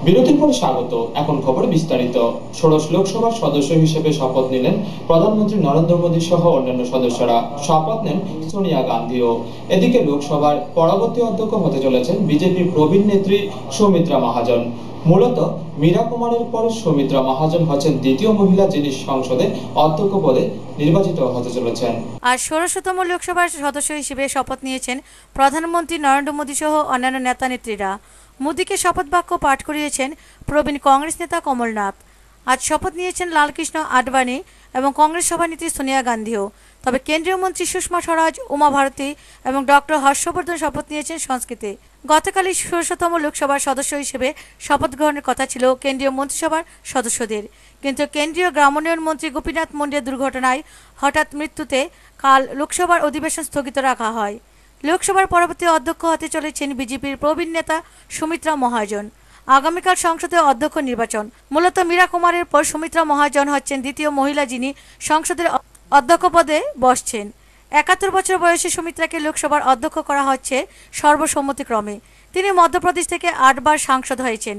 বিরতির পর স্বাগত। এখন খবর বিস্তারিত। ষোড়শ লোকসভার সদস্য হিসেবে শপথ নিলেন প্রধানমন্ত্রী নরেন্দ্র মোদী সহ অন্যান্য সদস্যরা। শপথ নেন সোনিয়া গান্ধীও। এদিকে লোকসভার পরবর্তী অধ্যক্ষ হতে চলেছেন বিজেপির প্রবীণ নেত্রী সৌমিত্রা মহাজন। মূলত মীরা কুমারের পর সৌমিত্রা মহাজন হচ্ছেন দ্বিতীয় মহিলা যিনি সংসদে অধ্যক্ষ পদে নির্বাচিত হতে চলেছেন। আর ষোড়শতম লোকসভার সদস্য হিসেবে শপথ নিয়েছেন প্রধানমন্ত্রী নরেন্দ্র মোদী সহ অন্যান্য নেতা নেত্রীরা। মোদীকে শপথ বাক্য পাঠ করিয়েছেন প্রবীণ কংগ্রেস নেতা কমলনাথ। আজ শপথ নিয়েছেন লালকৃষ্ণ আডবাণী এবং কংগ্রেস সভানেত্রী সোনিয়া গান্ধীও। তবে কেন্দ্রীয় মন্ত্রী সুষমা স্বরাজ, উমা ভারতী এবং ডক্টর হর্ষবর্ধন শপথ নিয়েছেন সংস্কৃতি। গতকালই ষোড়শতম লোকসভার সদস্য হিসেবে শপথ গ্রহণের কথা ছিল কেন্দ্রীয় মন্ত্রিসভার সদস্যদের, কিন্তু কেন্দ্রীয় গ্রামোন্নয়ন মন্ত্রী গোপীনাথ মুন্ডের দুর্ঘটনায় হঠাৎ মৃত্যুতে কাল লোকসভার অধিবেশন স্থগিত রাখা হয়। লোকসভার পরবর্তী অধ্যক্ষ হতে চলেছেন বিজেপির প্রবীণ নেতা সৌমিত্রা মহাজন। আগামীকাল সংসদে অধ্যক্ষ নির্বাচন। মূলত মীরা কুমারের পর সৌমিত্রা মহাজন হচ্ছেন দ্বিতীয় মহিলা যিনি সংসদের অধ্যক্ষ পদে বসছেন। ৭১ বছর বয়সে সৌমিত্রাকে লোকসভার অধ্যক্ষ করা হচ্ছে সর্বসম্মতিক্রমে। তিনি মধ্যপ্রদেশ থেকে ৮ বার সাংসদ হয়েছেন।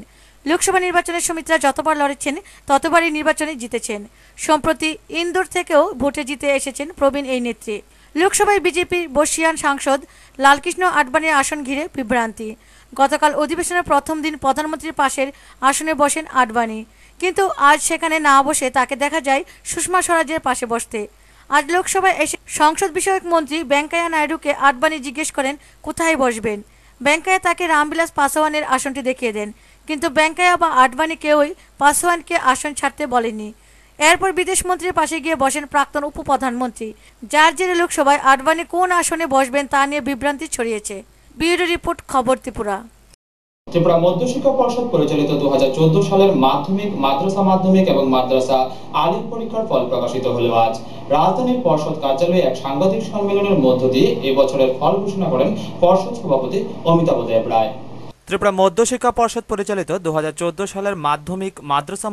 লোকসভা নির্বাচনে সৌমিত্রা যতবার লড়েছেন ততবারই নির্বাচনে জিতেছেন। সম্প্রতি ইন্দোর থেকেও ভোটে জিতে এসেছেন প্রবীণ এই নেত্রী। লোকসভায় বিজেপির বর্ষীয়ান সাংসদ লালকৃষ্ণ আডবাণীর আসন ঘিরে বিভ্রান্তি। গতকাল অধিবেশনের প্রথম দিন প্রধানমন্ত্রীর পাশের আসনে বসেন আডবাণী, কিন্তু আজ সেখানে না বসে তাকে দেখা যায় সুষমা স্বরাজের পাশে বসতে। আজ লোকসভায় এসে সংসদ বিষয়ক মন্ত্রী ভেঙ্কাইয়া নাইডুকে আডবাণী জিজ্ঞেস করেন কোথায় বসবেন। ভেঙ্কাইয়া তাকে রামবিলাস পাসওয়ানের আসনটি দেখিয়ে দেন, কিন্তু ভেঙ্কাইয়া বা আডবাণী কেউই পাসওয়ানকে আসন ছাড়তে বলেননি। এরপর বিদেশ মন্ত্রীর পাশে গিয়ে বসেন প্রাক্তন উপপ্রধানমন্ত্রী, যার জেরে লোকসভায় আডবাণী কোন আসনে বসবেন তা নিয়ে বিভ্রান্তি ছড়িয়েছে। ব্যুরো রিপোর্ট, খবর ত্রিপুরা। ত্রিপুরা মধ্যশিক্ষা পর্ষদ পরিচালিত ২০১৪ সালের মাধ্যমিক, মাদ্রাসা এবং মাদ্রাসা আলিম পরীক্ষার ফল প্রকাশিত হল আজ। রাজধানীর পর্ষদ কার্যালয়ে এক সাংবাদিক সম্মেলনের মধ্য দিয়ে এবছরের ফল ঘোষণা করেন পর্ষদ সভাপতি অমিতাভ দেব রায়। ত্রিপুরা মধ্যশিক্ষা পর্ষদ পরিচালিত ২০১৪ সালের মাধ্যমিক, মাদ্রাসা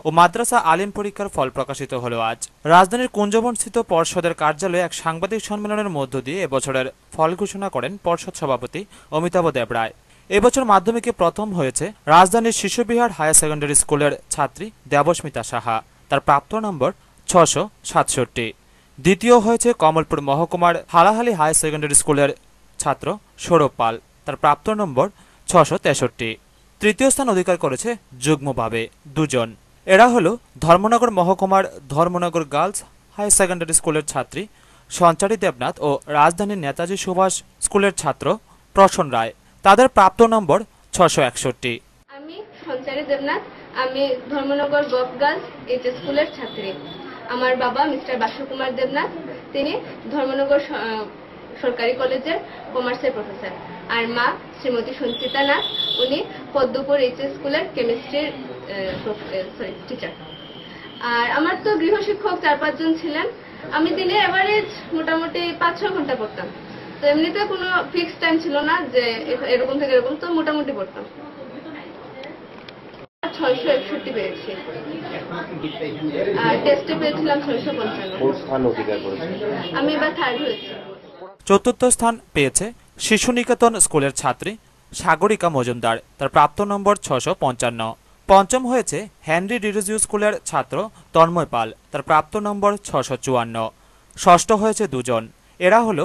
ও মাদ্রাসা আলিম পরীক্ষার ফল প্রকাশিত হল আজ। রাজধানীর কুঞ্জবনস্থিত পর্ষদের কার্যালয়ে এক সাংবাদিক সম্মেলনের মধ্য দিয়ে এবছরের ফল ঘোষণা করেন পর্ষদ সভাপতি অমিতাভ দেব রায়। এবছর মাধ্যমিকে প্রথম হয়েছে রাজধানীর শিশুবিহার হায়ার সেকেন্ডারি স্কুলের ছাত্রী দেবস্মিতা সাহা, তার প্রাপ্ত নম্বর ৬৬৭। দ্বিতীয় হয়েছে কমলপুর মহকুমার হালাহালি হায়ার সেকেন্ডারি স্কুলের ছাত্র সৌরভ পাল, তার প্রাপ্ত নম্বর ৬৬৩। তৃতীয় স্থান অধিকার করেছে যুগ্মভাবে দুজন। এরা হল ধর্মনগর মহকুমার ধর্মনগর গার্লস হায়ার সেকেন্ডারি স্কুলের ছাত্রী সঞ্চারী দেবনাথ ও রাজধানীর নেতাজি সুভাষ স্কুলের ছাত্র প্রসন্ন রায়, তাদের প্রাপ্ত নম্বর ৬৬১। আমি সঞ্চারী দেবনাথ, আমি ধর্মনগর গভ গার্লস এইচ স্কুলের ছাত্রী। আমার বাবা মিস্টার বাসু কুমার দেবনাথ, তিনি ধর্মনগর সরকারি কলেজের কমার্সের প্রফেসর। আর মা শ্রীমতী সঞ্চিতা নাথ, উনি পদ্মপুর এইচ স্কুলের কেমিস্ট্রির টিচার। আর আমার তো গৃহশিক্ষক ৪-৫ জন ছিলেন। আমি দিনে এভারেজ মোটামুটি ৫-৬ ঘন্টা পড়তাম। তো এমনিতে কোনো ফিক্সড টাইম ছিল না যে এরকম থেকে এরকম, তো মোটামুটি পড়তাম। ৬৬১ পেয়েছি আর টেস্টে পেয়েছিলাম ৬৫৫। আমি এবার থার্ড হয়েছি। চতুর্থ স্থান পেয়েছে শিশু নিকেতন স্কুলের ছাত্রী সাগরিকা মজুমদার, তার প্রাপ্ত নম্বর ৬৫৫। পঞ্চম হয়েছে হেনরি ডিরোজিও স্কুলের ছাত্র তন্ময় পাল, তার প্রাপ্ত নম্বর ৬৫৪। ষষ্ঠ হয়েছে দুজন। এরা হল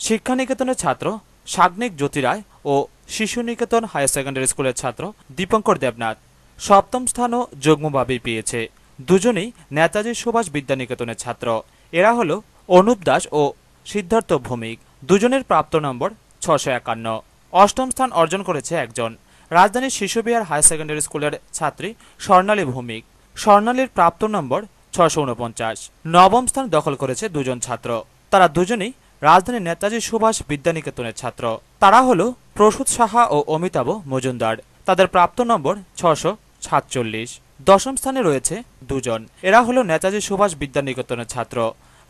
শিক্ষা নিকেতনের ছাত্র সাগ্নিক জ্যোতি রায় ও শিশু নিকেতন হায়ার সেকেন্ডারি স্কুলের ছাত্র দীপঙ্কর দেবনাথ। সপ্তম স্থানও যুগ্মভাবেই পেয়েছে দুজনেই নেতাজি সুভাষ বিদ্যানিকেতনের ছাত্র। এরা হল অনুপ দাস ও সিদ্ধার্থ ভৌমিক, দুজনের প্রাপ্ত নম্বর ৬৫১। অষ্টম স্থান অর্জন করেছে একজন, রাজধানীর শিশুবিহার হায়ার সেকেন্ডারি স্কুলের ছাত্রী স্বর্ণালী ভৌমিক, স্বর্ণালীর প্রাপ্ত নম্বর ৬৪৯। নবম স্থান দখল করেছে দুজন ছাত্র, তারা দুজনেই রাজধানীর নেতাজি সুভাষ বিদ্যানিকেতনের ছাত্র। তারা হল প্রসূত সাহা ও অমিতাভ মজুমদার, তাদের প্রাপ্ত নম্বর ৬৪৭। দশম স্থানে রয়েছে দুজন, এরা হল নেতাজি সুভাষ বিদ্যানিকেতনের ছাত্র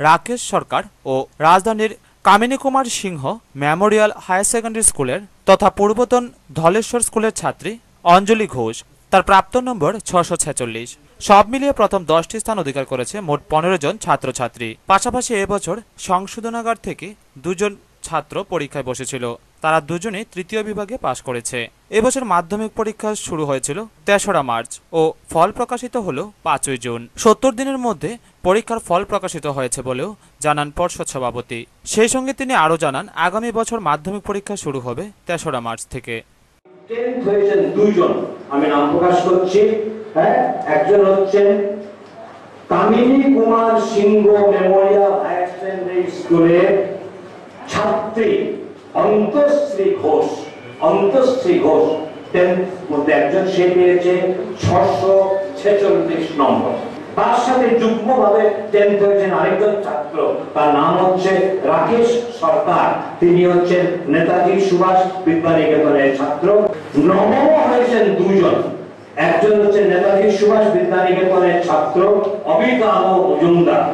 রাকেশ সরকার ও রাজধানীর কামিনী কুমার সিংহ মেমোরিয়াল হায়ার সেকেন্ডারি স্কুলের তথা পূর্বতন ধলেশ্বর স্কুলের ছাত্রী অঞ্জলি ঘোষ, তার প্রাপ্ত নম্বর ৬৪৬। সব মিলিয়ে প্রথম 10টি স্থান অধিকার করেছে মোট 15 জন ছাত্রছাত্রী। পাশাপাশি এবছর সংশোধনাগার থেকে 2 জন ছাত্র পরীক্ষায় বসেছিল। তারা দুজনেই তৃতীয় বিভাগে পাশ করেছে। এবছর মাধ্যমিক পরীক্ষা শুরু হয়েছিল ৩রা মার্চ ও ফল প্রকাশিত হলো ৫ই জুন। ৭০ দিনের মধ্যে পরীক্ষার ফল প্রকাশিত হয়েছে বলেও জানান পর্ষদ সভাপতি। সেই সঙ্গে তিনি আরও জানান, আগামী বছর মাধ্যমিক পরীক্ষা শুরু হবে ৩রা মার্চ থেকে। 10th হয়েছেন দুজন, আমি নাম প্রকাশ করছি। একজন হচ্ছেন কামিনী কুমার সিংহ মেমোরিয়াল হায়ার সেকেন্ডারি স্কুলের ছাত্রী অন্তশ্রী ঘোষ। 10th মধ্যে একজন, সে পেয়েছে 646 নম্বর। তার সাথে যুগ্মভাবে 10th হয়েছেন আরেকজন ছাত্র, তার নাম হচ্ছে রাকেশ সরকার। তিনি হচ্ছেন নেতাজি সুভাষ বিদ্যানিকেতনের ছাত্র। নবম হয়েছেন দুজন, একজন হচ্ছে নেতাজি সুভাষ বিদ্যানিকেতনের ছাত্র অমিতাভ মজুমদার,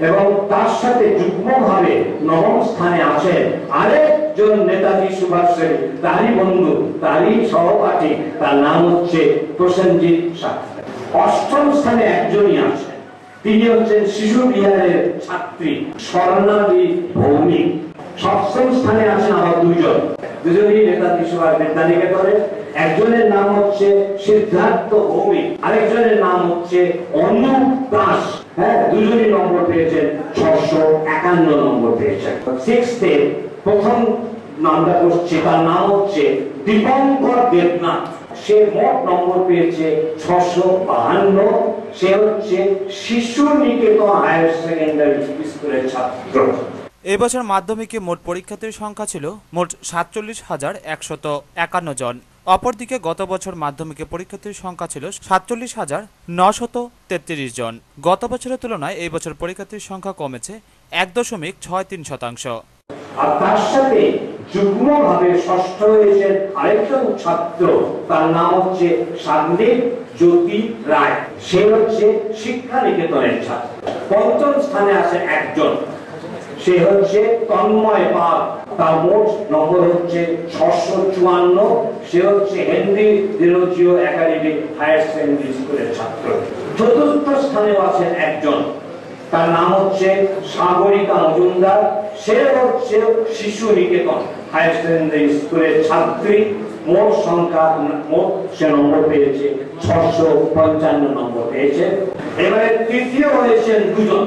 এবং তার সাথে যুগ্মভাবে নবম স্থানে আছেন আরেকজন নেতাজি সুভাষের তারই বন্ধু, তারই সহপাঠী, তার নাম হচ্ছে প্রসেনজিৎ শাহ। অষ্টম স্থানে একজনই আছেন, তিনি হচ্ছেন শিশু বিহারের ছাত্রী স্বর্ণালী ভৌমিক। সপ্তম স্থানে আছেন আবার দুজনই নেতাজি সুভাষ বিদ্যানিকেতনের। একজনের নাম হচ্ছে সিদ্ধার্থ ভৌমিক, আরেকজনের নাম হচ্ছে অনুপ দাস। দুজনই নম্বর পেয়েছেন 651 নম্বর পেয়েছেন। 6th প্রথম নামটা করছে, তার নাম হচ্ছে দীপঙ্কর দেবনাথ। সে মোট নম্বর পেয়েছে 652। সে হচ্ছে শিশু নিকেতন হায়ার সেকেন্ডারি স্কুলের ছাত্র। এবছর মাধ্যমিকে মোট পরীক্ষার্থীর সংখ্যা ছিল মোট ৪৭,১৫১ জন। অপরদিকে গত বছর মাধ্যমিকে পরীক্ষার্থীর সংখ্যা ছিল ৪৭,৯৩৩ জন। গত বছরের তুলনায় এই বছর পরীক্ষার্থীর সংখ্যা কমেছে ১.৬৩%। আর তার সাথে যুগ্মভাবে ষষ্ঠ হয়েছেন আরেকজন ছাত্র, তার নাম হচ্ছে সান্দিপ জ্যোতি রায়। সে হচ্ছে শিক্ষা নিকেতনের ছাত্র। পঞ্চম স্থানে আছে একজন, সে হচ্ছে তন্ময় পাল। তার মোট নম্বর হচ্ছে 654। সে হচ্ছে হেনরি ডিরোজিও একাডেমি হায়ার সেকেন্ডারি স্কুলের ছাত্র। চতুর্থ স্থানেও আছেন একজন, তার নাম হচ্ছে সাগরিকা মজুমদার। সে হচ্ছে শিশু নিকেতন হায়ার সেকেন্ডারি স্কুলের ছাত্রী। মোট সংখ্যা সে নম্বর পেয়েছে 655 নম্বর পেয়েছে। এবারে তৃতীয় হয়েছেন দুজন,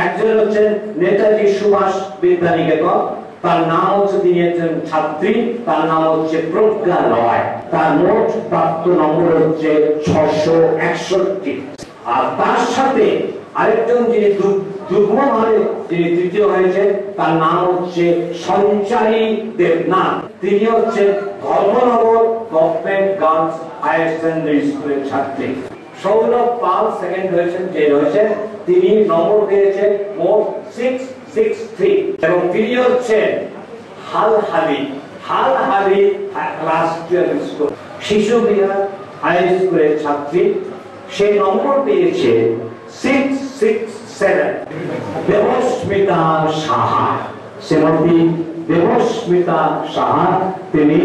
একজন হচ্ছেন নেতাজি সুভাষ বিদ্যানিকেতন, তার নাম হচ্ছে, তিনি একজন ছাত্রী, তার নাম হচ্ছে প্রজ্ঞা রয়। তার মোট প্রাপ্ত নম্বর হচ্ছে 661। আর তার সাথে আরেকজন যিনি যুগ্মভাবে যিনি তৃতীয় হয়েছেন, তার নাম হচ্ছে সঞ্চারী দেবনাথ। তিনি হচ্ছেন ধর্মনগর গভর্নমেন্ট গার্লস হায়ার সেকেন্ডারি স্কুলের ছাত্রী। সৌরভ পাল সেকেন্ড হয়েছেন, তিনি নম্বর পেয়েছেন মোট 663, এবং তিনি হচ্ছেন হালহালি ক্লাস 12 স্কুল শিশু বিহার হাই স্কুলের ছাত্রী। সে নম্বর পেয়েছে 667। দেবস্মিতা সাহা, শ্রীমতী দেবস্মিতা সাহা, তিনি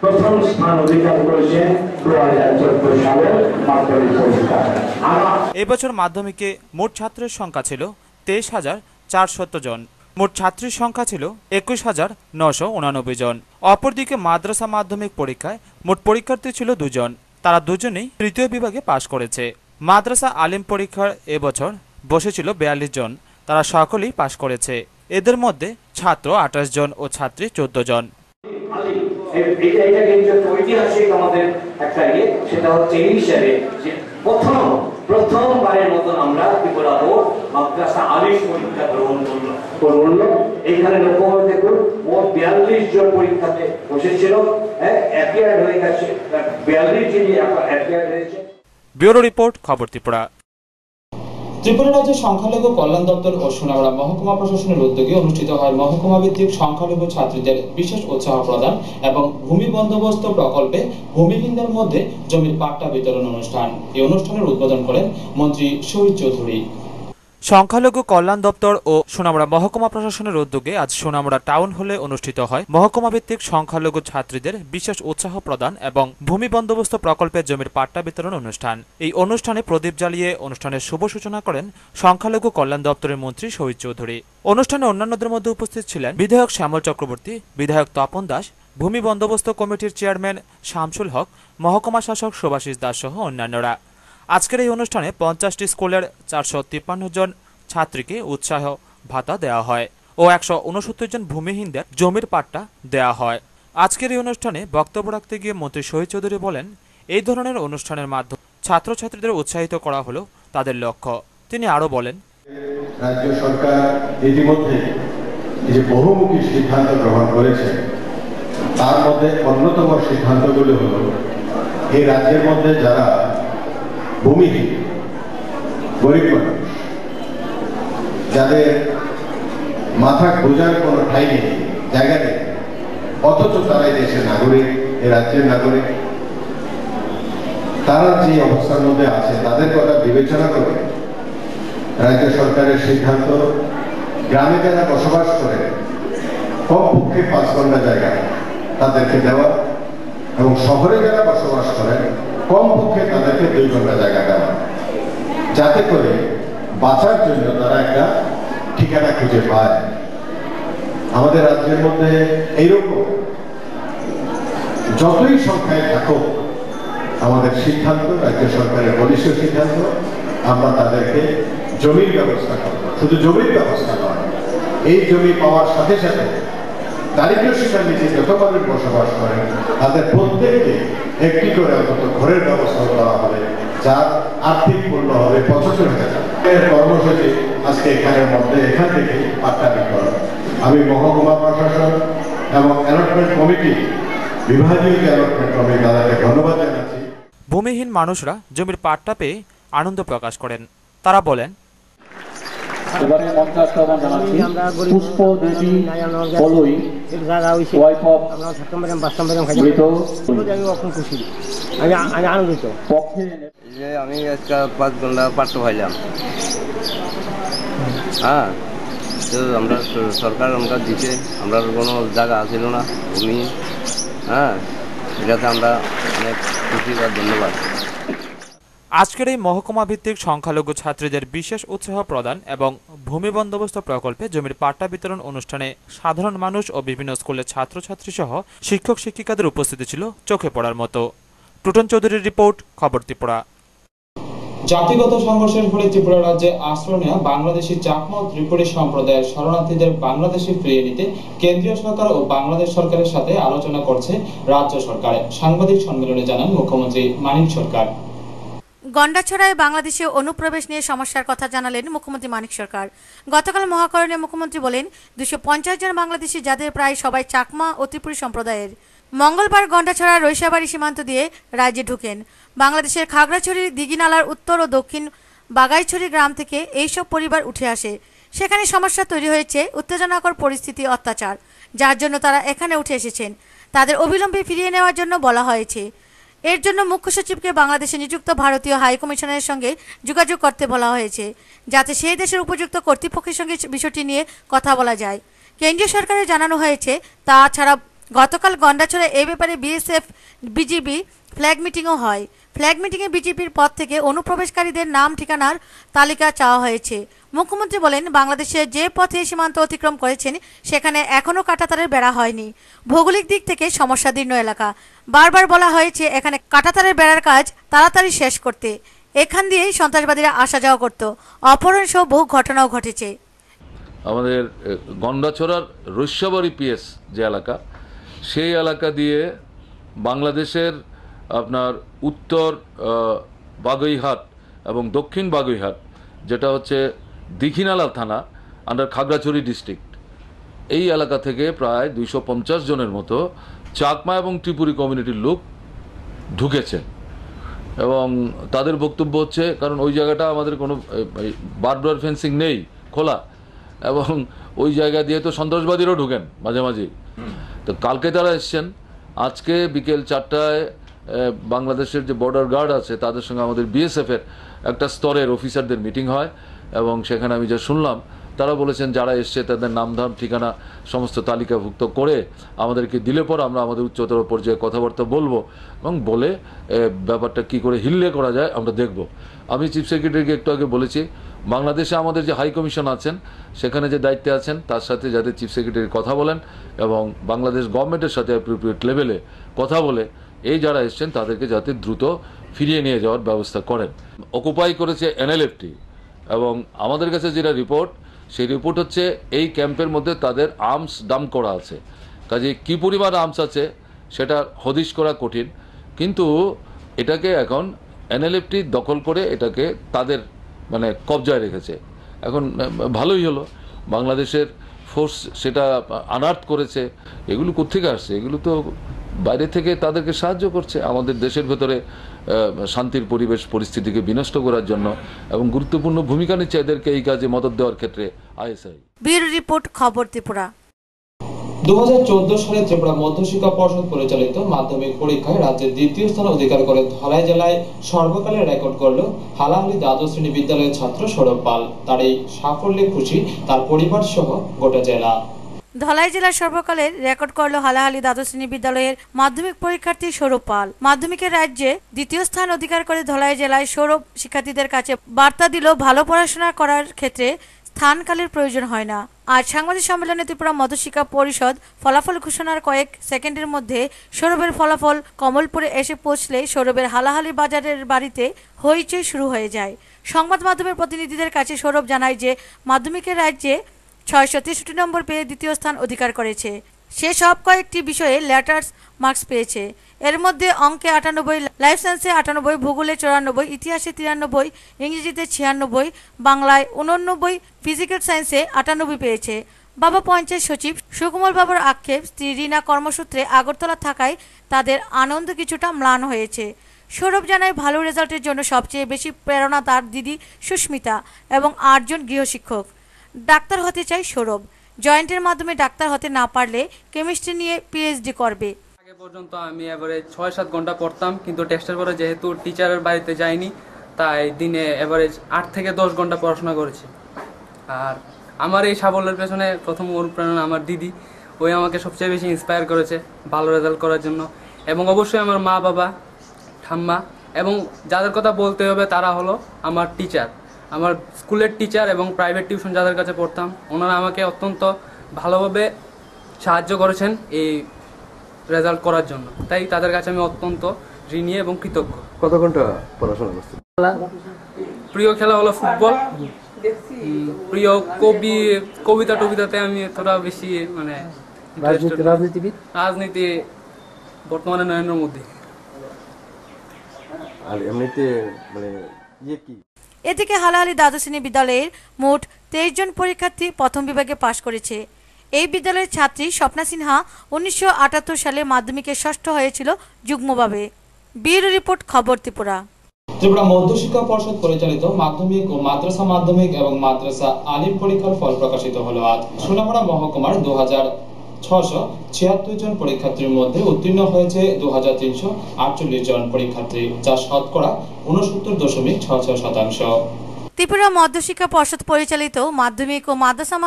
প্রথম স্থান অধিকার করেছেন 2014 সালে মাধ্যমিক পরীক্ষা। এবছর মাধ্যমিকে মোট ছাত্রের সংখ্যা ছিল 23,400 জন। মোট ছাত্রীর সংখ্যা ছিল 21,989 জন। অপরদিকে মাদ্রাসা মাধ্যমিক পরীক্ষায় মোট পরীক্ষার্থী ছিল 2 জন। তারা দুজনেই তৃতীয় বিভাগে পাশ করেছে। মাদ্রাসা আলিম পরীক্ষার এবছর বসেছিল 42 জন, তারা সকলেই পাশ করেছে। এদের মধ্যে ছাত্র 28 জন ও ছাত্রী 14 জন। ঐতিহাসিক আমাদের একটা সেটা হচ্ছে এই হিসাবে যে প্রথমবারের মতন আমরা ত্রিপুরা বোর্ড মাদ্রাসা আলিম পরীক্ষা গ্রহণ করলো। এইখানে লক্ষ্য করে দেখুন, মোট 42 জন পরীক্ষাতে বসেছিল, অ্যাপিয়ার হয়ে গেছে 42 জনই অ্যাপিয়ার হয়েছে। ব্যুরো রিপোর্ট, খবর ত্রিপুরা। ত্রিপুরা রাজ্যের সংখ্যালঘু কল্যাণ দপ্তর ও সোনামুড়া মহকুমা প্রশাসনের উদ্যোগে অনুষ্ঠিত হয় মহকুমা ভিত্তিক সংখ্যালঘু ছাত্রীদের বিশেষ উৎসাহ প্রদান এবং ভূমি বন্দোবস্ত প্রকল্পে ভূমিহীনদের মধ্যে জমির পাট্টা বিতরণ অনুষ্ঠান। এই অনুষ্ঠানের উদ্বোধন করেন মন্ত্রী শহীদ চৌধুরী। সংখ্যালঘু কল্যাণ দপ্তর ও সোনামুড়া মহকুমা প্রশাসনের উদ্যোগে আজ সোনামুড়া টাউন হলে অনুষ্ঠিত হয় মহকুমা ভিত্তিক সংখ্যালঘু ছাত্রীদের বিশেষ উৎসাহ প্রদান এবং ভূমি বন্দোবস্ত প্রকল্পের জমির পাট্টা বিতরণ অনুষ্ঠান। এই অনুষ্ঠানে প্রদীপ জ্বালিয়ে অনুষ্ঠানের শুভ সূচনা করেন সংখ্যালঘু কল্যাণ দপ্তরের মন্ত্রী শহীদ চৌধুরী। অনুষ্ঠানে অন্যান্যদের মধ্যে উপস্থিত ছিলেন বিধায়ক শ্যামল চক্রবর্তী, বিধায়ক তপন দাস, ভূমি বন্দোবস্ত কমিটির চেয়ারম্যান শামসুল হক, মহকুমা শাসক সুভাষিস দাস সহ অন্যান্যরা। আজকের এই অনুষ্ঠানে 50টি স্কুলের 453 জন ছাত্রীকে উৎসাহ ভাতা দেওয়া হয় ও 169 জন ভূমিহীনদের জমির পাট্টা দেওয়া হয়। আজকের এই অনুষ্ঠানে বক্তব্য রাখতে গিয়ে মন্ত্রী শহীদ চৌধুরী বলেন, এই ধরনের অনুষ্ঠানের মাধ্যমে ছাত্রছাত্রীদের উৎসাহিত করা হলো তাদের লক্ষ্য। তিনি আরো বলেন, রাজ্য সরকার ইতিমধ্যে যে বহুমুখী সিদ্ধান্ত গ্রহণ করেছে তার মধ্যে অন্যতম সিদ্ধান্তগুলো হল এই রাজ্যের মধ্যে যারা ভূমিহীন গরিব মানুষ, যাদের মাথা গোজার কোনো ঠাঁই নেই, জায়গা নেই, অথচ তারা এই দেশের নাগরিক, এই রাজ্যের নাগরিক, তারা যে অবস্থার মধ্যে আছে তাদের কথা বিবেচনা করে রাজ্য সরকারের সিদ্ধান্ত গ্রামে যারা বসবাস করে কমপক্ষে 5 ঘন্টা জায়গা তাদেরকে দেওয়া এবং শহরে যারা বসবাস করে কমপক্ষে তাদেরকে 2 ঘন্টা জায়গা দেওয়া, যাতে করে বাঁচার জন্য তারা একটা ঠিকানা খুঁজে পায়। আমাদের রাজ্যের মধ্যে এইরকম যতই সংখ্যায় থাকুক, আমাদের সিদ্ধান্ত, রাজ্য সরকারের বলিষ্ঠ সিদ্ধান্ত, আমরা তাদেরকে জমির ব্যবস্থা করব। শুধু জমির ব্যবস্থা নয়, এই জমি পাওয়ার সাথে সাথে দারিদ্র্য সীমার নিচে যত মানুষ বসবাস করেন তাদের প্রত্যেককে একটি করে অন্তত ঘরের ব্যবস্থা করা হবে, যার আর্থিক মূল্য হবে 75,000 টাকা। কর্মসূচি আজকে এখানের মধ্যে এখান থেকে পাট্টা বিতরণ। আমি মহকুমা প্রশাসন এবং অ্যালটমেন্ট কমিটি, বিভাগীয় অ্যালটমেন্ট কমিটি তাদেরকে ধন্যবাদ জানাচ্ছি। ভূমিহীন মানুষরা জমির পাট্টা পেয়ে আনন্দ প্রকাশ করেন। তারা বলেন, এবারে মঞ্চে আহ্বান জানাচ্ছি পুষ্প দেবী কলই ওয়াইফ অফ মৃত আমি আনন্দিত পক্ষে যে আমি আজকে 5 ঘন্টা পাট্টা পাইলাম। হ্যাঁ, তো আমরা সরকার আমরা দিতে, আমরা কোনো জায়গা ছিল না ভূমি। হ্যাঁ, এটাতে আমরা অনেক খুশি বা ধন্যবাদ। আজকের এই মহকুমা ভিত্তিক সংখ্যালঘু ছাত্রীদের বিশেষ উৎসাহ প্রদান এবং ভূমি বন্দোবস্ত প্রকল্পে জমির পাট্টা বিতরণ অনুষ্ঠানে সাধারণ মানুষ ও বিভিন্ন স্কুলের ছাত্রছাত্রী সহ শিক্ষক শিক্ষিকাদের উপস্থিতি ছিল চোখে পড়ার মতো। টুটন চৌধুরীর রিপোর্ট, খবর ত্রিপুরা। জাতিগত সংঘর্ষের ফলে ত্রিপুরা রাজ্যে আশ্রয় নেওয়া বাংলাদেশি চাকমা ও ত্রিপুরী সম্প্রদায়ের শরণার্থীদের বাংলাদেশে ফিরিয়ে নিতে কেন্দ্রীয় সরকার ও বাংলাদেশ সরকারের সাথে আলোচনা করছে রাজ্য সরকার। সাংবাদিক সম্মেলনে জানান মুখ্যমন্ত্রী মানিক সরকার। গন্ডাছড়ায় বাংলাদেশে অনুপ্রবেশ নিয়ে সমস্যার কথা জানালেন মুখ্যমন্ত্রী মানিক সরকার। গতকাল মহাকরণে মুখ্যমন্ত্রী বলেন, 250 জন বাংলাদেশি, যাদের প্রায় সবাই চাকমা ও ত্রিপুরী সম্প্রদায়ের, মঙ্গলবার গন্ডাছড়া রৈশাবাড়ি সীমান্ত দিয়ে রাজ্যে ঢুকেন। বাংলাদেশের খাগড়াছড়ির দিঘিনালার উত্তর ও দক্ষিণ বাগাইছড়ি গ্রাম থেকে এইসব পরিবার উঠে আসে। সেখানে সমস্যা তৈরি হয়েছে, উত্তেজনাকর পরিস্থিতি, অত্যাচার, যার জন্য তারা এখানে উঠে এসেছেন। তাদের অবিলম্বে ফিরিয়ে নেওয়ার জন্য বলা হয়েছে। এর জন্য মুখ্য সচিবকে বাংলাদেশে নিযুক্ত ভারতীয় হাই কমিশনারের সঙ্গে যোগাযোগ করতে বলা হয়েছে, যাতে সেই দেশের উপযুক্ত কর্তৃপক্ষের সঙ্গে বিষয়টি নিয়ে কথা বলা যায়। কেন্দ্রীয় সরকারের জানানো হয়েছে। তাছাড়া গতকাল গন্ডাছড়ায় এ ব্যাপারে বিএসএফ বিজিবি ফ্ল্যাগ মিটিংও হয়। ফ্ল্যাগ মিটিংয়ে বিজেপির পদ থেকে অনুপ্রবেশকারীদের নাম ঠিকানার তালিকা চাওয়া হয়েছে। মুখ্যমন্ত্রী বলেন, বাংলাদেশে যে পথে সীমান্ত অতিক্রম করেছেন সেখানে এখনও কাঁটাতারের বেড়া হয়নি। ভৌগোলিক দিক থেকে সমস্যাদীর্ণ এলাকা। বারবার বলা হয়েছে এখানে কাঁটাতারের বেড়ার কাজ তাড়াতাড়ি শেষ করতে। এখান দিয়েই সন্ত্রাসবাদীরা আসা যাওয়া করত। অপহরণ সহ বহু ঘটনাও ঘটেছে। আমাদের গন্ডাছড়ার রৈশাবাড়ি পিএস যে এলাকা, সেই এলাকা দিয়ে বাংলাদেশের আপনার উত্তর বাগুইহাট এবং দক্ষিণ বাগুইহাট, যেটা হচ্ছে দিঘিনালা থানা আন্ডার খাগড়াছড়ি ডিস্ট্রিক্ট, এই এলাকা থেকে প্রায় 250 জনের মতো চাকমা এবং ত্রিপুরী কমিউনিটির লোক ঢুকেছে। এবং তাদের বক্তব্য হচ্ছে, কারণ ওই জায়গাটা আমাদের কোনো বারবার ফেন্সিং নেই, খোলা, এবং ওই জায়গা দিয়ে তো সন্ত্রাসবাদীরাও ঢুকেন মাঝে মাঝে। তো কালকে তারা এসছেন, আজকে বিকেল 4টায় বাংলাদেশের যে বর্ডার গার্ড আছে তাদের সঙ্গে আমাদের বিএসএফের একটা স্তরের অফিসারদের মিটিং হয় এবং সেখানে আমি যা শুনলাম তারা বলেছেন যারা এসছে তাদের নামধাম ঠিকানা সমস্ত তালিকাভুক্ত করে আমাদেরকে দিলে পর আমরা আমাদের উচ্চতর পর্যায়ে কথাবার্তা বলবো এবং বলে ব্যাপারটা কি করে হিললে করা যায় আমরা দেখব। আমি চিফ সেক্রেটারিকে একটু আগে বলেছি বাংলাদেশে আমাদের যে হাই কমিশন আছেন সেখানে যে দায়িত্বে আছেন তার সাথে যাতে চিফ সেক্রেটারি কথা বলেন এবং বাংলাদেশ গভর্নমেন্টের সাথে অ্যাপ্রোপ্রিয়েট লেভেলে কথা বলে এই যারা এসছেন তাদেরকে যাতে দ্রুত ফিরিয়ে নিয়ে যাওয়ার ব্যবস্থা করেন। অকুপাই করেছে এনএলএফটি এবং আমাদের কাছে যেটা রিপোর্ট সেই রিপোর্ট হচ্ছে এই ক্যাম্পের মধ্যে তাদের আর্মস ডাম্প করা আছে, কাজে কী পরিমাণ আর্মস আছে সেটা হদিশ করা কঠিন, কিন্তু এটাকে এখন এনএলএফটি দখল করে এটাকে তাদের মানে কবজায় রেখেছে। এখন ভালোই হলো বাংলাদেশের ফোর্স সেটা আনার্ট করেছে। এগুলো কোত্থেকে আসছে? এগুলো তো বাইরে থেকে তাদেরকে সাহায্য করছে আমাদের দেশের ভেতরে শান্তির পরিবেশ পরিস্থিতিকে বিনষ্ট করার জন্য এবং গুরুত্বপূর্ণ ভূমিকা নিচ্ছে এদেরকে এই কাজে মদত দেওয়ার ক্ষেত্রে আইএসআই। ব্যুরো রিপোর্ট, খবর ত্রিপুরা। 2014 সালে ত্রিপুরা মধ্যশিক্ষা পর্ষদ পরিচালিত মাধ্যমিক পরীক্ষায় রাজ্যের দ্বিতীয় স্থান অধিকার করে ধলাই জেলায় সর্বকালের রেকর্ড করল হালাহালি দ্বাদশ শ্রেণী বিদ্যালয়ের ছাত্র সৌরভ পাল। তার এই সাফল্যে খুশি তার পরিবার সহ গোটা জেলা। ধলাই জেলার সর্বকালের রেকর্ড করল হালাহালি দ্বাদশ শ্রেণী বিদ্যালয়ের মাধ্যমিক পরীক্ষার্থী সৌরভ পাল। মাধ্যমিকের রাজ্যে দ্বিতীয় স্থান অধিকার করে ধলাই জেলায় সৌরভ শিক্ষার্থীদের কাছে বার্তা দিল ভালো পড়াশোনা করার ক্ষেত্রে স্থানকালের প্রয়োজন হয় না। আজ সাংবাদিক সম্মেলনে ত্রিপুরা মধ্যশিক্ষা পরিষদ ফলাফল ঘোষণার কয়েক সেকেন্ডের মধ্যে সৌরভের ফলাফল কমলপুরে এসে পৌঁছলে সৌরভের হালাহালি বাজারের বাড়িতে হইচই শুরু হয়ে যায়। সংবাদ মাধ্যমের প্রতিনিধিদের কাছে সৌরভ জানায় যে মাধ্যমিকের রাজ্যে 663 নম্বর পেয়ে দ্বিতীয় স্থান অধিকার করেছে। সে সব কয়েকটি বিষয়ে লেটার্স মার্কস পেয়েছে। এর মধ্যে অঙ্কে 98, লাইফ সায়েন্সে 98, ভূগোলে 94, ইতিহাসে 93, ইংরেজিতে 96, বাংলায় 89, ফিজিক্যাল সায়েন্সে 98 পেয়েছে। বাবা পঞ্চায়েত সচিব সুকুমল বাবুর আক্ষেপ, স্ত্রী রিনা কর্মসূত্রে আগরতলা থাকায় তাদের আনন্দ কিছুটা ম্লান হয়েছে। সৌরভ জানায় ভালো রেজাল্টের জন্য সবচেয়ে বেশি প্রেরণা তার দিদি সুস্মিতা এবং 8 জন গৃহশিক্ষক। ডাক্তার হতে চাই সৌরভ। জয়েন্টের মাধ্যমে ডাক্তার হতে না পারলে কেমিস্ট্রি নিয়ে পিএইচডি করবে। আগে পর্যন্ত আমি এভারেজ 6-7 ঘন্টা পড়তাম, কিন্তু টেস্টের পরে যেহেতু টিচারের বাড়িতে যাইনি তাই দিনে এভারেজ 8 থেকে 10 ঘন্টা পড়াশোনা করেছি। আর আমার এই সাফল্যের পেছনে প্রথম অনুপ্রেরণা আমার দিদি। ওই আমাকে সবচেয়ে বেশি ইন্সপায়ার করেছে ভালো রেজাল্ট করার জন্য, এবং অবশ্যই আমার মা বাবা ঠাম্মা, এবং যাদের কথা বলতে হবে তারা হলো আমার টিচার, আমার স্কুলের টিচার এবং প্রাইভেট টিউশন যাদের কাছে পড়তাম, ওনারা আমাকে অত্যন্ত ভালোভাবে সাহায্য করেছেন এই রেজাল্ট করার জন্য। তাই তাদের কাছে আমি অত্যন্ত ঋণী এবং কৃতজ্ঞ। কত ঘন্টা পড়াশোনা করছেন? প্রিয় খেলা হলো ফুটবল। প্রিয় কবিতা টবিতাতে আমি এতটা বেশি মানে রাজনীতি বর্তমানে নরেন্দ্র মোদী। আর এমনিতে মানে কি? এদিকে হালাহালি দ্বাদশ শ্রেণী বিদ্যালয়ের মোট 23 জন পরীক্ষার্থী প্রথম বিভাগে পাশ করেছে। এই বিদ্যালয়ের ছাত্রী স্বপ্না সিনহা 1978 সালে মাধ্যমিকে ষষ্ঠ হয়েছিল যুগ্মভাবে। ব্যুরো রিপোর্ট, খবর ত্রিপুরা। ত্রিপুরা মধ্যশিক্ষা পর্ষদ পরিচালিত মাধ্যমিক ও মাদ্রাসা মাধ্যমিক এবং মাদ্রাসা আলিম পরীক্ষার ফল প্রকাশিত হলো আজ। সোনামুড়া মহকুমার 2676 জন পরীক্ষার্থীর মধ্যে উত্তীর্ণ হয়েছে 2348 জন পরীক্ষার্থী, যা শতকরা 69.66%। ত্রিপুরা মধ্যশিক্ষা পর্ষদ পরিচালিত মাধ্যমিক ও মাদ্রাসা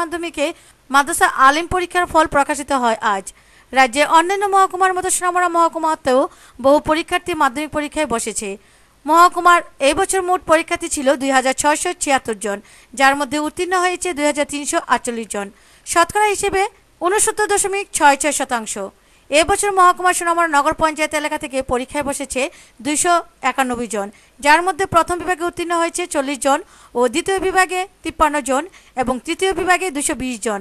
আলিম পরীক্ষার ফল প্রকাশিত হয় আজ। রাজ্যের অন্যান্য মহকুমার মতো সোনামুড়া মহকুমাতেও বহু পরীক্ষার্থী মাধ্যমিক পরীক্ষায় বসেছে। মহকুমার এই বছর মোট পরীক্ষার্থী ছিল 2676 জন, যার মধ্যে উত্তীর্ণ হয়েছে 2348 জন, শতকরা হিসেবে 69.66%। এবছর মহকুমার সোনামুড়া নগর পঞ্চায়েত এলাকা থেকে পরীক্ষায় বসেছে 291 জন, যার মধ্যে প্রথম বিভাগে উত্তীর্ণ হয়েছে 40 জন ও দ্বিতীয় বিভাগে 53 জন এবং তৃতীয় বিভাগে 220 জন।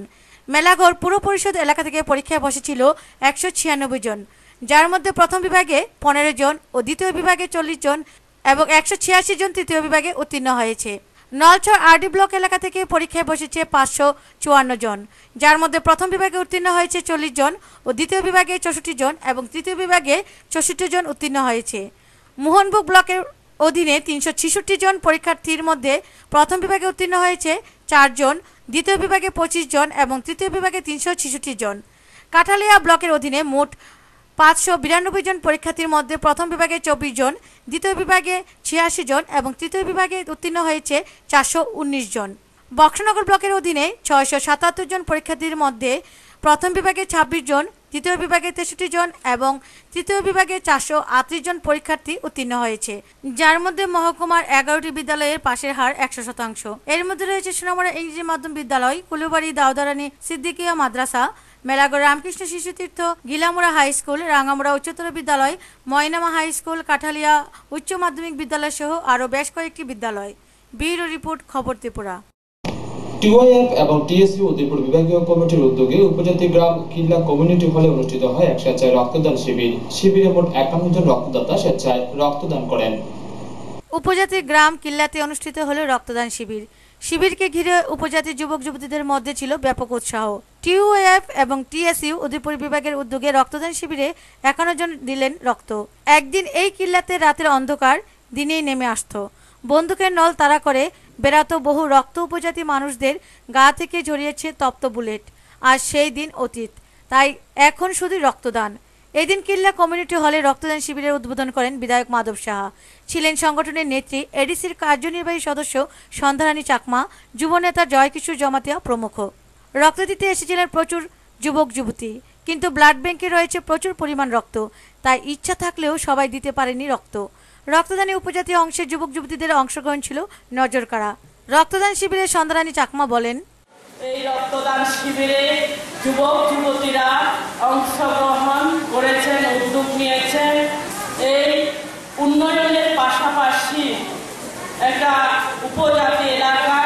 মেলাঘর পুর পরিষদ এলাকা থেকে পরীক্ষায় বসেছিল 196 জন, যার মধ্যে প্রথম বিভাগে 15 জন ও দ্বিতীয় বিভাগে 40 জন এবং 186 জন তৃতীয় বিভাগে উত্তীর্ণ হয়েছে। নলছড় আরডি ব্লক এলাকা থেকে পরীক্ষায় বসেছে 554 জন, যার মধ্যে প্রথম বিভাগে উত্তীর্ণ হয়েছে 40 জন ও দ্বিতীয় বিভাগে 64 জন এবং তৃতীয় বিভাগে 64 জন উত্তীর্ণ হয়েছে। মোহনবুক ব্লকের অধীনে 366 জন পরীক্ষার্থীর মধ্যে প্রথম বিভাগে উত্তীর্ণ হয়েছে 4 জন, দ্বিতীয় বিভাগে 25 জন এবং তৃতীয় বিভাগে 366 জন। কাঠালিয়া ব্লকের অধীনে মোট 592 জন পরীক্ষার্থীর মধ্যে প্রথম বিভাগে 24 জন, দ্বিতীয় বিভাগে 86 জন এবং তৃতীয় বিভাগে উত্তীর্ণ হয়েছে 419 জন। বক্সনগর ব্লকের অধীনে 677 জন পরীক্ষার্থীর মধ্যে প্রথম বিভাগে 26 জন, দ্বিতীয় বিভাগে 63 জন এবং তৃতীয় বিভাগে 438 জন পরীক্ষার্থী উত্তীর্ণ হয়েছে, যার মধ্যে মহকুমার 11টি বিদ্যালয়ের পাশের হার 100%। এর মধ্যে রয়েছে সোনামুড়া ইংরেজি মাধ্যম বিদ্যালয়, কুলুবাড়ি দাউদারানী সিদ্দিকিয়া মাদ্রাসা, মেলাগড় রামকৃষ্ণ শিশুতীর্থ, গিলামুড়া হাই স্কুল, রাঙ্গামুড়া উচ্চতর বিদ্যালয়, ময়নামা হাই স্কুল, কাঠালিয়া উচ্চ মাধ্যমিক বিদ্যালয় সহ আরও বেশ কয়েকটি বিদ্যালয়। ব্যুরো রিপোর্ট, খবর ত্রিপুরা। টিওআইএফ এবং টিএসইউ উদয়পুর বিভাগীয় কমিটির উদ্যোগে উপজাতি গ্রাম কিল্লা কমিউনিটি হলে অনুষ্ঠিত হয় এক স্বেচ্ছায় রক্তদান শিবির। শিবিরে মোট 51 জন রক্তদাতা স্বেচ্ছায় রক্তদান করেন। উপজাতি গ্রাম কিল্লাতে অনুষ্ঠিত হলো রক্তদান শিবির। শিবিরকে ঘিরে উপজাতি যুবক যুবতীদের মধ্যে ছিল ব্যাপক উৎসাহ। টিওআইএফ এবং টিএসইউ উদয়পুর বিভাগের উদ্যোগে রক্তদান শিবিরে 51 জন দিলেন রক্ত। একদিন এই কিল্লাতে রাতের অন্ধকার দিনেই নেমে আসতো। বন্দুকের নল তাড়া করে বেড়াতো বহু রক্ত উপজাতি মানুষদের গা থেকে ঝরিয়েছে তপ্ত বুলেট। আর সেই দিন অতীত, তাই এখন শুধু রক্তদান। এদিন কিল্লা কমিউনিটি হলে রক্তদান শিবিরের উদ্বোধন করেন বিধায়ক মাধব সাহা। ছিলেন সংগঠনের নেত্রী, এডিসির কার্যনির্বাহী সদস্য সন্ধ্যারানী চাকমা, যুবনেতা জয়কিশোর জমাতিয়া প্রমুখ। রক্ত দিতে এসেছিলেন প্রচুর যুবক যুবতী, কিন্তু ব্লাড ব্যাংকে রয়েছে প্রচুর পরিমাণ রক্ত, তাই ইচ্ছা থাকলেও সবাই দিতে পারেনি রক্ত। রক্তদানে উপজাতি অংশের যুবক যুবতীদের অংশগ্রহণ ছিল নজর কাড়া। রক্তদান শিবিরে সন্ধ্যারানী চাকমা বলেন, এই রক্তদান শিবিরে যুবক যুবতীরা অংশগ্রহণ করেছেন, উদ্যোগ নিয়েছেন। এই উন্নয়নের পাশাপাশি একটা উপজাতি এলাকা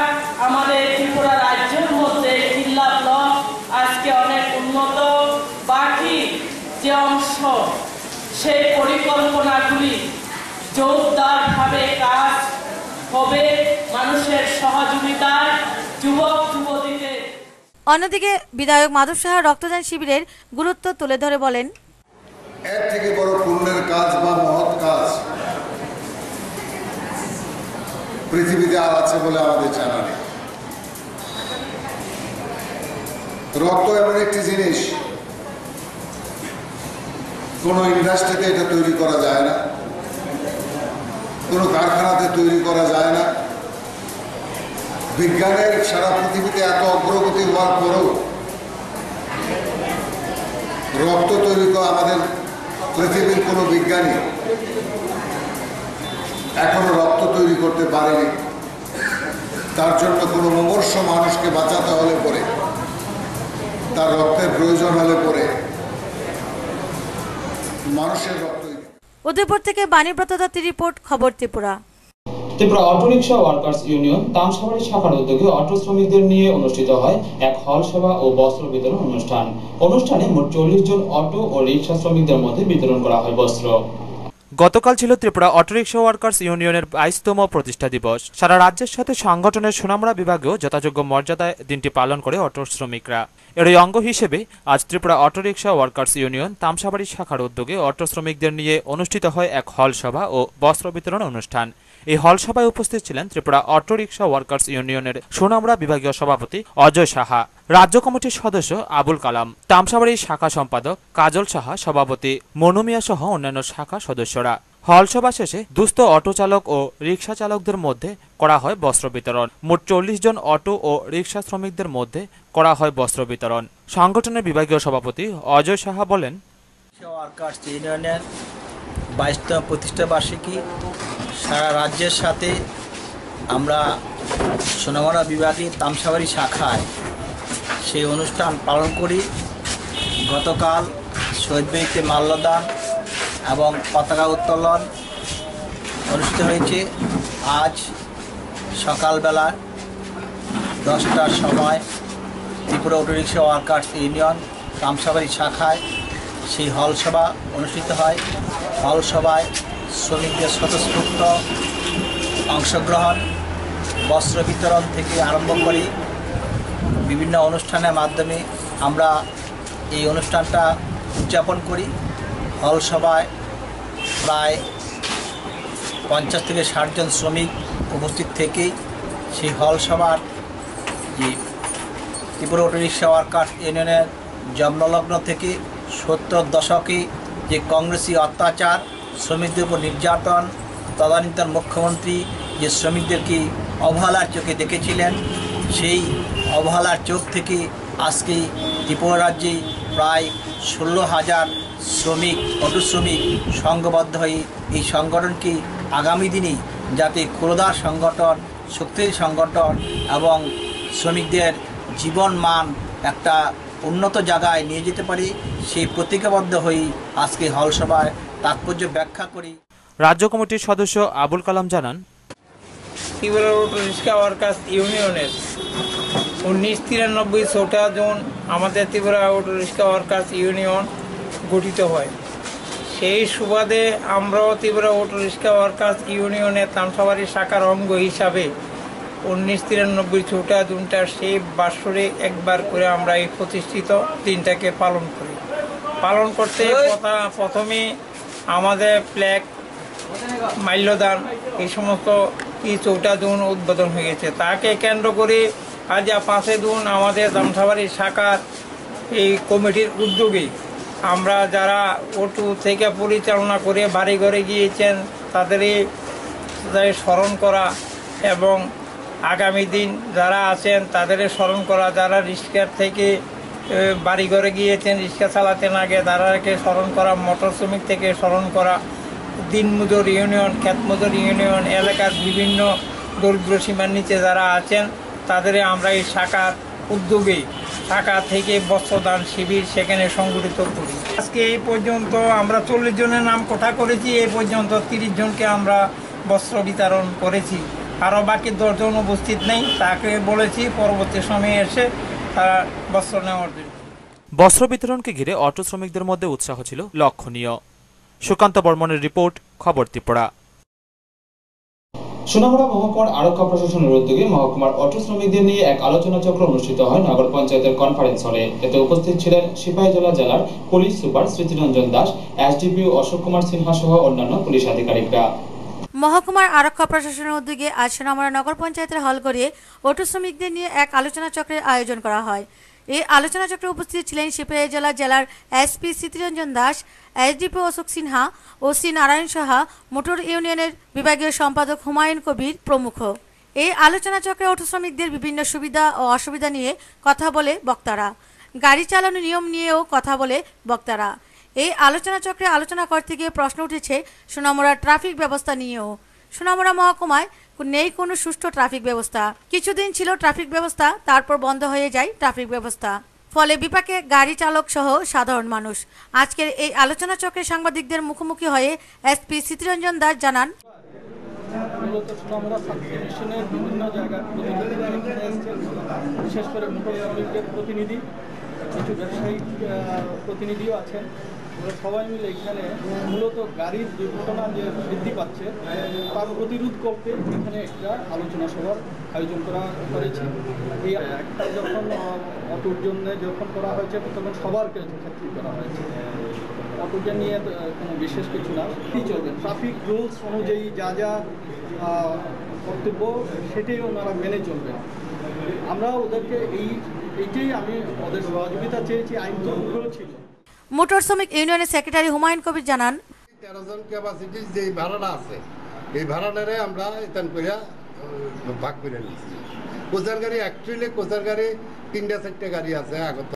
আমাদের ত্রিপুরা রাজ্যের মধ্যে কিল্লা ব্লক আজকে অনেক উন্নত। বাকি যে অংশ সেই পরিকল্পনাগুলি জোরদারভাবে কাজ হবে মানুষের সহযোগিতায়, যুবক যুবতীদের। অন্যদিকে বিধায়ক মাধব সাহা রক্তদান শিবিরের গুরুত্ব তুলে ধরে বলেন, এর থেকে বড় পুণ্যের কাজ বা মহৎ কাজ পৃথিবীতে আর আছে বলে আমাদের জানা নেই। রক্ত এমন একটি জিনিস, কোন ইন্ডাস্ট্রিতে এটা তৈরি করা যায় না, কোনো কারখানাতে তৈরি করা যায় না। বিজ্ঞানের সারা পৃথিবীতে এত অগ্রগতি হওয়ার পরেও রক্ত তৈরি করা আমাদের পৃথিবীর কোনো বিজ্ঞানী এখনো রক্ত তৈরি করতে পারেনি। তার জন্য কোনো মুমূর্ষু মানুষকে বাঁচাতে হলে পরে, তার রক্তের প্রয়োজন হলে পরে মানুষের রক্ত। উদয়পুর থেকে বাণীব্রত দত্তের রিপোর্ট, খবর Tripura. Tripura autorickshaw workers union Tamsabari শাখার উদ্যোগে অটো শ্রমিকদের নিয়ে অনুষ্ঠিত হয় এক হল সভা ও বস্ত্র বিতরণ অনুষ্ঠান। অনুষ্ঠানে মোট 40 জন অটো ও রিক্সা শ্রমিকদের মধ্যে বিতরণ করা হয় বস্ত্র। গতকাল ছিল ত্রিপুরা অটোরিকশা ওয়ার্কার্স ইউনিয়নের 22তম প্রতিষ্ঠা দিবস। সারা রাজ্যের সাথে সংগঠনের সোনামুড়া বিভাগেও যথাযোগ্য মর্যাদায় দিনটি পালন করে অটো শ্রমিকরা। এরই অঙ্গ হিসেবে আজ Tripura autorickshaw workers union Tamsabari শাখার উদ্যোগে অটো শ্রমিকদের নিয়ে অনুষ্ঠিত হয় এক হল সভা ও বস্ত্র বিতরণ অনুষ্ঠান। এই হল সভায় উপস্থিত ছিলেন ত্রিপুরা অটোরিকশা ওয়ার্কার্স ইউনিয়নের সোনামুড়া বিভাগীয় সভাপতি অজয় সাহা, রাজ্য কমিটির সদস্য আবুল কালাম, তামসাবাড়ি শাখা সম্পাদক কাজল সাহা, সভাপতি মনুমিয়া সহ অন্যান্য শাখা সদস্যরা। হল সভা শেষে দুস্থ অটো চালক ও রিক্সা চালকদের মধ্যে করা হয় বস্ত্র বিতরণ। মোট 40 জন অটো ও রিক্সা শ্রমিকদের মধ্যে করা হয় বস্ত্র বিতরণ। সংগঠনের বিভাগীয় সভাপতি অজয় সাহা বলেন, ওয়ার্কার্স ইউনিয়নের 22তম প্রতিষ্ঠা বার্ষিকী সারা রাজ্যের সাথে আমরা সোনামুড়া বিভাগের তামসাবাড়ি শাখায় সেই অনুষ্ঠান পালন করি। গতকাল শহীদ বেদিতে মাল্যদান এবং পতাকা উত্তোলন অনুষ্ঠিত হয়েছে। আজ সকালবেলা 10টার সময় ত্রিপুরা অটোরিকশা ওয়ার্কার্স ইউনিয়ন তামসাবাড়ি শাখায় সেই হল সভা অনুষ্ঠিত হয়। হল সভায় শ্রমিকদের স্বতঃস্ফূর্ত অংশগ্রহণ, বস্ত্র বিতরণ থেকে আরম্ভ করে বিভিন্ন অনুষ্ঠানের মাধ্যমে আমরা এই অনুষ্ঠানটা উদযাপন করি। হল সভায় প্রায় 50 থেকে 60 জন শ্রমিক উপস্থিত থেকেই সেই হল সভার যে ত্রিপুরা অটোরিকশা ওয়ার্কার্স ইউনিয়নের জন্মলগ্ন থেকে 70 দশকে যে কংগ্রেসি অত্যাচার, শ্রমিকদের উপর নির্যাতন, তদানীন্তন মুখ্যমন্ত্রী যে শ্রমিকদেরকে অবহেলার চোখে দেখেছিলেন, সেই অবহেলার চোখ থেকে আজকে ত্রিপুরা রাজ্যে প্রায় 16,000 শ্রমিক, অটো শ্রমিক সংঘবদ্ধ হয়ে এই সংগঠনকে আগামী দিনে যাতে ক্ষুরদার সংগঠন, শক্তিশালী সংগঠন এবং শ্রমিকদের জীবন মান একটা উন্নত জায়গায় নিয়ে যেতে পারি, সেই প্রতিজ্ঞাবদ্ধ হয়ে আজকে হল সভায় তাৎপর্য ব্যাখ্যা করি। রাজ্য কমিটির সদস্য আবুল কালাম জানান, ত্রিপুরা অটো রিক্সা ওয়ার্কার্স ইউনিয়নের 1993 চৌঠা জুন আমাদের Tripura auto rickshaw workers union গঠিত হয়। সেই সুবাদে আমরাও ত্রিপুরা অটো রিক্সা ওয়ার্কার্স ইউনিয়নের তামসাবাড়ি শাখার অঙ্গ হিসাবে 1993 চৌঠা জুনটা সেই বাৎসরিক একবার করে আমরা এই প্রতিষ্ঠিত দিনটাকে পালন করি। পালন করতে প্রথমে আমাদের ফ্ল্যাগ, মাল্যদান এই সমস্ত এই চৌঠা জুন উদ্বোধন হয়েছে। তাকে কেন্দ্র করে আজ 5 জুন আমাদের তামসাবাড়ি শাখার এই কমিটির উদ্যোগে আমরা যারা অটো থেকে পরিচালনা করে বাড়ি ঘরে গিয়েছেন তাদের স্মরণ করা এবং আগামী দিন যারা আছেন তাদের স্মরণ করা, যারা রিক্সার থেকে বাড়ি ঘরে গিয়েছেন রিক্সা চালাতে না গিয়ে তাদেরকে স্মরণ করা, মোটর শ্রমিক থেকে স্মরণ করা, দিনমজুর ইউনিয়ন, ক্ষেতমজুর ইউনিয়ন, এলাকার বিভিন্ন দরিদ্র সীমার নিচে যারা আছেন তাদের আমরা এই শাখার উদ্যোগে শাখা থেকে বস্ত্রদান শিবির সেখানে সংগঠিত করি। আজকে এই পর্যন্ত আমরা 40 জনের নাম কোঠা করেছি। এই পর্যন্ত 30 জনকে আমরা বস্ত্র বিতরণ করেছি। আরও বাকি 10 জন উপস্থিত নেই, তাকে বলেছি পরবর্তী সময়ে এসে তারা বস্ত্র নেওয়ার জন্য। বস্ত্র বিতরণকে ঘিরে অটো শ্রমিকদের মধ্যে উৎসাহ ছিল লক্ষণীয়। সুকান্ত বর্মনের রিপোর্ট, খবর ত্রিপুরা। সোনামুড়া মহকুমার আরক্ষা প্রশাসনের উদ্যোগে মহকুমার অটো শ্রমিকদের নিয়ে এক আলোচনা চক্র অনুষ্ঠিত হয় নগর পঞ্চায়েতের কনফারেন্স হলে। এতে উপস্থিত ছিলেন সিপাহীজলা জেলার police super Smritiranjan Das, SDPO Ashok Kumar Sinha সহ অন্যান্য পুলিশ আধিকারিকরা। মহকুমার আরক্ষা প্রশাসনের উদ্যোগে আজ সোনামুড়া নগর পঞ্চায়েতের হল গড়িয়ে অটো শ্রমিকদের নিয়ে এক আলোচনা চক্রের আয়োজন করা হয়। এই আলোচনা চক্রে উপস্থিত ছিলেন সিপাহীজলা জেলার SP Smritiranjan Das, SDPO Ashok Sinha, OC Narayan Saha, motor ইউনিয়নের বিভাগীয় সম্পাদক হুমায়ুন কবির প্রমুখ। এই আলোচনা চক্রে অটো শ্রমিকদের বিভিন্ন সুবিধা ও অসুবিধা নিয়ে কথা বলে বক্তারা, গাড়ি চালানোর নিয়ম নিয়েও কথা বলে বক্তারা। এই আলোচনা চক্রে আলোচনা করতে গিয়ে প্রশ্ন উঠেছে সোনামুড়ার ট্রাফিক ব্যবস্থা নিয়েও। সোনামুড়া মহকুমায় নেই কোনো সুষ্ঠু ট্রাফিক ব্যবস্থা। কিছুদিন ছিল ট্রাফিক ব্যবস্থা, তারপর বন্ধ হয়ে যায় ট্রাফিক ব্যবস্থা, ফলে বিপাকে গাড়ি চালক সহ সাধারণ মানুষ। আজকের এই আলোচনা চক্রে সাংবাদিকদের মুখোমুখি হয়ে এসপি স্মৃতিরঞ্জন দাস জানান, মূলত সোনামুড়া সাবডিভিশনের বিভিন্ন জায়গার বিশেষ করে মোটর শ্রমিকদের প্রতিনিধি, কিছু ব্যবসায়িক প্রতিনিধিও আছেন। সবাই মিলে এখানে মূলত গাড়ির দুর্ঘটনা যে বৃদ্ধি পাচ্ছে তার প্রতিরোধ করতে এখানে একটা আলোচনা সভার আয়োজন করেছি। এই একটা যখন অটোর জন্য যখন করা হয়েছে তখন সবার ক্ষেত্রে করা হয়েছে। অটোকে নিয়ে কোনো বিশেষ কিছু না, কী চলবে ট্রাফিক রুলস অনুযায়ী যা যা কর্তব্য সেটাই ওনারা মেনে চলবেন। আমরা ওদেরকে এইটাই আমি ওদের সহযোগিতা চেয়েছি। আইন তো ভুলও ছিল। মোটর শ্রমিক ইউনিয়নের সেক্রেটারি হুমায়ুন কবির জানান, 13 জন ক্যাপাসিটির যে ভাড়াটা আছে এই ভাড়াটারে আমরা এতান করিয়া ভাগ করে নিচ্ছি। কোচার গাড়ি অ্যাকচুয়ালি কোচার গাড়ি 3-4টা গাড়ি আছে আগত